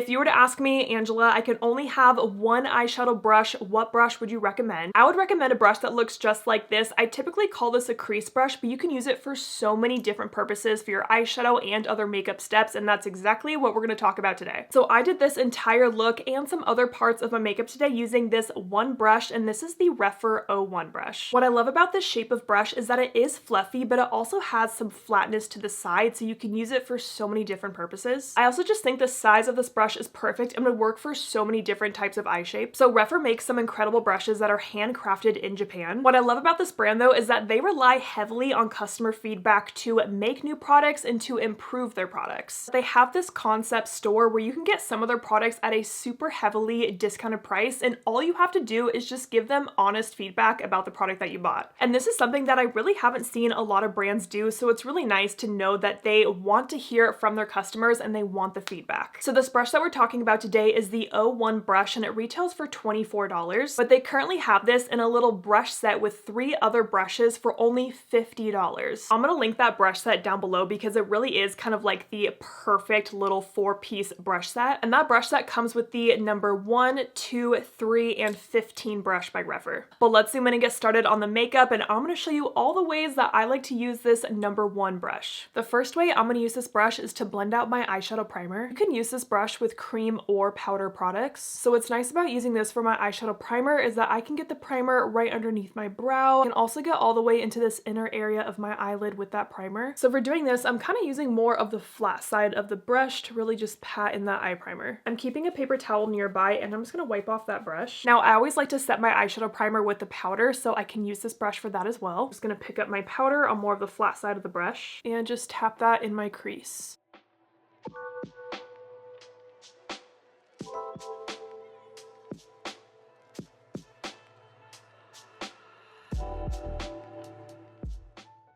If you were to ask me, Angela, I can only have one eyeshadow brush, what brush would you recommend? I would recommend a brush that looks just like this. I typically call this a crease brush, but you can use it for so many different purposes for your eyeshadow and other makeup steps, and that's exactly what we're going to talk about today. So I did this entire look and some other parts of my makeup today using this one brush, and this is the Rephr 01 brush. What I love about this shape of brush is that it is fluffy, but it also has some flatness to the side, so you can use it for so many different purposes. I also just think the size of this brush is perfect and would work for so many different types of eye shapes. So Rephr makes some incredible brushes that are handcrafted in Japan. What I love about this brand though is that they rely heavily on customer feedback to make new products and to improve their products. They have this concept store where you can get some of their products at a super heavily discounted price, and all you have to do is just give them honest feedback about the product that you bought. And this is something that I really haven't seen a lot of brands do, so it's really nice to know that they want to hear from their customers and they want the feedback. So this brush that we're talking about today is the 01 brush, and it retails for $24, but they currently have this in a little brush set with 3 other brushes for only $50. I'm gonna link that brush set down below because it really is kind of like the perfect little 4-piece brush set, and that brush set comes with the number 1, 2, 3, and 15 brush by Rephr. But let's zoom in and get started on the makeup, and I'm gonna show you all the ways that I like to use this number 1 brush. The first way I'm gonna use this brush is to blend out my eyeshadow primer. You can use this brush with cream or powder products. So what's nice about using this for my eyeshadow primer is that I can get the primer right underneath my brow and also get all the way into this inner area of my eyelid with that primer. So for doing this, I'm kind of using more of the flat side of the brush to really just pat in that eye primer. I'm keeping a paper towel nearby and I'm just gonna wipe off that brush. Now I always like to set my eyeshadow primer with the powder, so I can use this brush for that as well. I'm just gonna pick up my powder on more of the flat side of the brush and just tap that in my crease.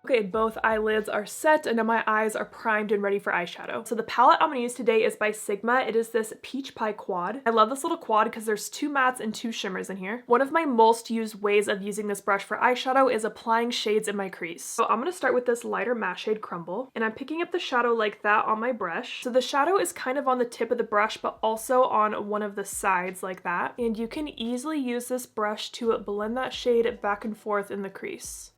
Okay, both eyelids are set and now my eyes are primed and ready for eyeshadow. So the palette I'm gonna use today is by Sigma. It is this Peach Pie Quad. I love this little quad because there's 2 mattes and 2 shimmers in here. One of my most used ways of using this brush for eyeshadow is applying shades in my crease. So I'm gonna start with this lighter matte shade Crumble, and I'm picking up the shadow like that on my brush. So the shadow is kind of on the tip of the brush, but also on one of the sides like that. And you can easily use this brush to blend that shade back and forth in the crease.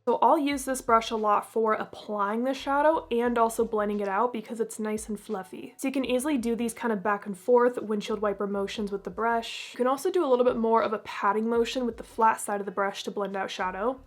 So I'll use this brush a lot for applying the shadow and also blending it out because it's nice and fluffy. So you can easily do these kind of back and forth windshield wiper motions with the brush. You can also do a little bit more of a patting motion with the flat side of the brush to blend out shadow.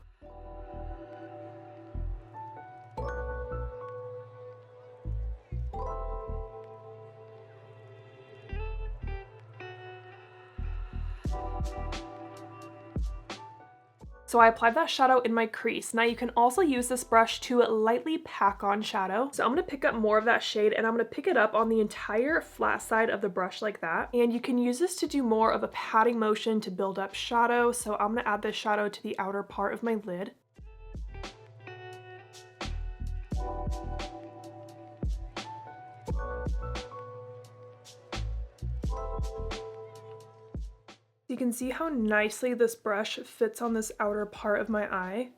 So I applied that shadow in my crease. Now you can also use this brush to lightly pack on shadow. So I'm gonna pick up more of that shade and I'm gonna pick it up on the entire flat side of the brush like that. And you can use this to do more of a patting motion to build up shadow. So I'm gonna add this shadow to the outer part of my lid. You can see how nicely this brush fits on this outer part of my eye.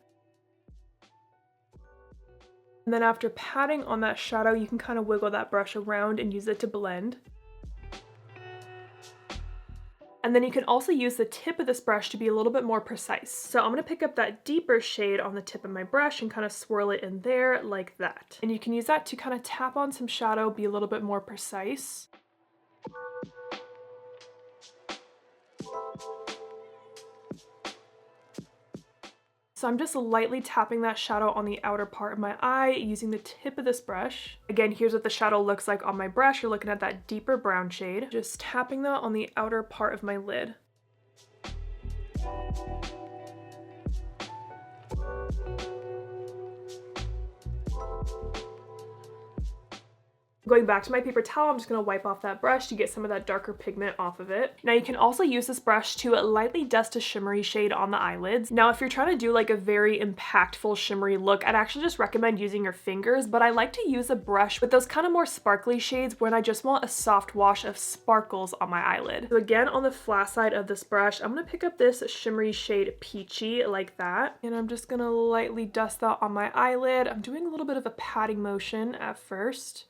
And then after patting on that shadow, you can kind of wiggle that brush around and use it to blend. And then you can also use the tip of this brush to be a little bit more precise. So I'm gonna pick up that deeper shade on the tip of my brush and kind of swirl it in there like that. And you can use that to kind of tap on some shadow, be a little bit more precise. So I'm just lightly tapping that shadow on the outer part of my eye using the tip of this brush. Again, here's what the shadow looks like on my brush. You're looking at that deeper brown shade. Just tapping that on the outer part of my lid. Going back to my paper towel, I'm just going to wipe off that brush to get some of that darker pigment off of it. Now you can also use this brush to lightly dust a shimmery shade on the eyelids. Now if you're trying to do like a very impactful shimmery look, I'd actually just recommend using your fingers, but I like to use a brush with those kind of more sparkly shades when I just want a soft wash of sparkles on my eyelid. So again, on the flat side of this brush, I'm going to pick up this shimmery shade Peachy like that, and I'm just going to lightly dust that on my eyelid. I'm doing a little bit of a patting motion at first.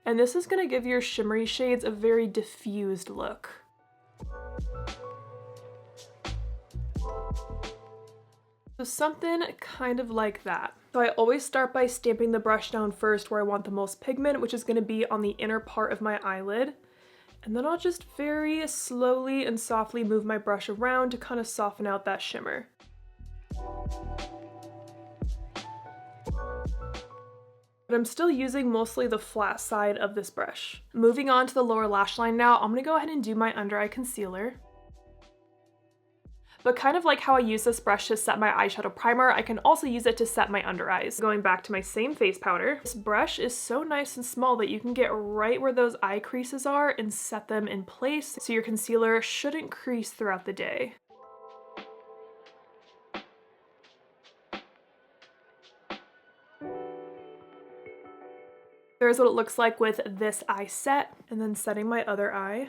And this is going to give your shimmery shades a very diffused look. So something kind of like that. So I always start by stamping the brush down first where I want the most pigment, which is going to be on the inner part of my eyelid. And then I'll just very slowly and softly move my brush around to kind of soften out that shimmer. But I'm still using mostly the flat side of this brush. Moving on to the lower lash line now, I'm going to go ahead and do my under eye concealer. But kind of like how I use this brush to set my eyeshadow primer, I can also use it to set my under eyes. Going back to my same face powder, this brush is so nice and small that you can get right where those eye creases are and set them in place so your concealer shouldn't crease throughout the day. There's what it looks like with this eye set, and then setting my other eye.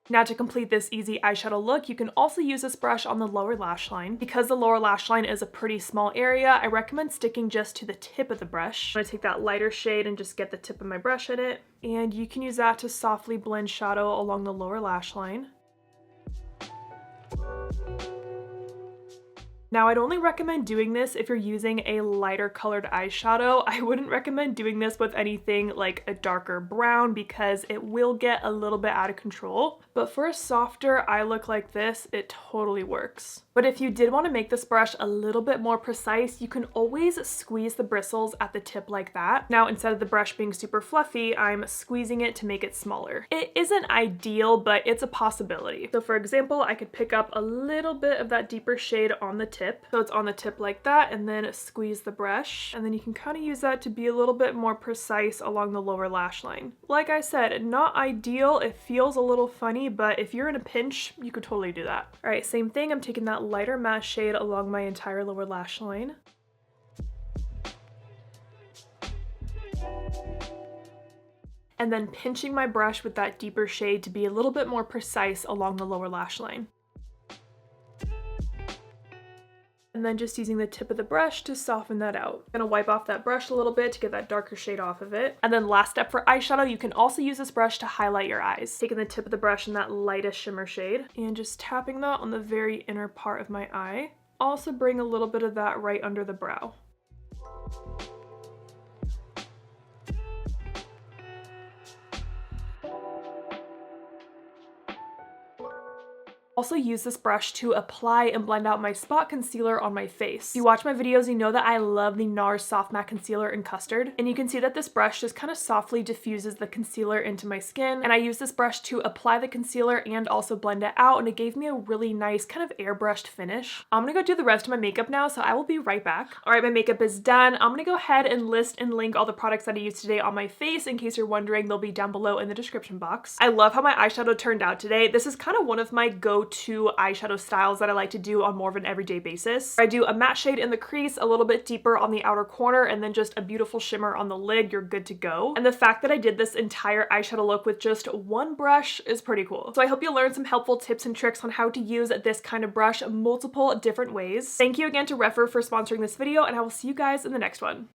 Now to complete this easy eyeshadow look, you can also use this brush on the lower lash line. Because the lower lash line is a pretty small area, I recommend sticking just to the tip of the brush. I'm gonna take that lighter shade and just get the tip of my brush in it. And you can use that to softly blend shadow along the lower lash line. Now, I'd only recommend doing this if you're using a lighter colored eyeshadow. I wouldn't recommend doing this with anything like a darker brown because it will get a little bit out of control. But for a softer eye look like this, it totally works. But if you did want to make this brush a little bit more precise, you can always squeeze the bristles at the tip like that. Now, instead of the brush being super fluffy, I'm squeezing it to make it smaller. It isn't ideal, but it's a possibility. So for example, I could pick up a little bit of that deeper shade on the tip. So it's on the tip like that, and then squeeze the brush. And then you can kind of use that to be a little bit more precise along the lower lash line. Like I said, not ideal. It feels a little funny, but if you're in a pinch, you could totally do that. All right, same thing. I'm taking that lighter matte shade along my entire lower lash line. And then pinching my brush with that deeper shade to be a little bit more precise along the lower lash line. And then just using the tip of the brush to soften that out. I'm gonna wipe off that brush a little bit to get that darker shade off of it. And then last step for eyeshadow, you can also use this brush to highlight your eyes. Taking the tip of the brush in that lightest shimmer shade and just tapping that on the very inner part of my eye. Also bring a little bit of that right under the brow. Also use this brush to apply and blend out my spot concealer on my face. If you watch my videos, you know that I love the NARS Soft Matte Concealer in Custard. And you can see that this brush just kind of softly diffuses the concealer into my skin. And I use this brush to apply the concealer and also blend it out. And it gave me a really nice kind of airbrushed finish. I'm gonna go do the rest of my makeup now, so I will be right back. All right, my makeup is done. I'm gonna go ahead and list and link all the products that I used today on my face. In case you're wondering, they'll be down below in the description box. I love how my eyeshadow turned out today. This is kind of one of my go-to eyeshadow styles that I like to do on more of an everyday basis. I do a matte shade in the crease, a little bit deeper on the outer corner, and then just a beautiful shimmer on the lid. You're good to go. And the fact that I did this entire eyeshadow look with just one brush is pretty cool. So I hope you learned some helpful tips and tricks on how to use this kind of brush multiple different ways. Thank you again to Rephr for sponsoring this video, and I will see you guys in the next one.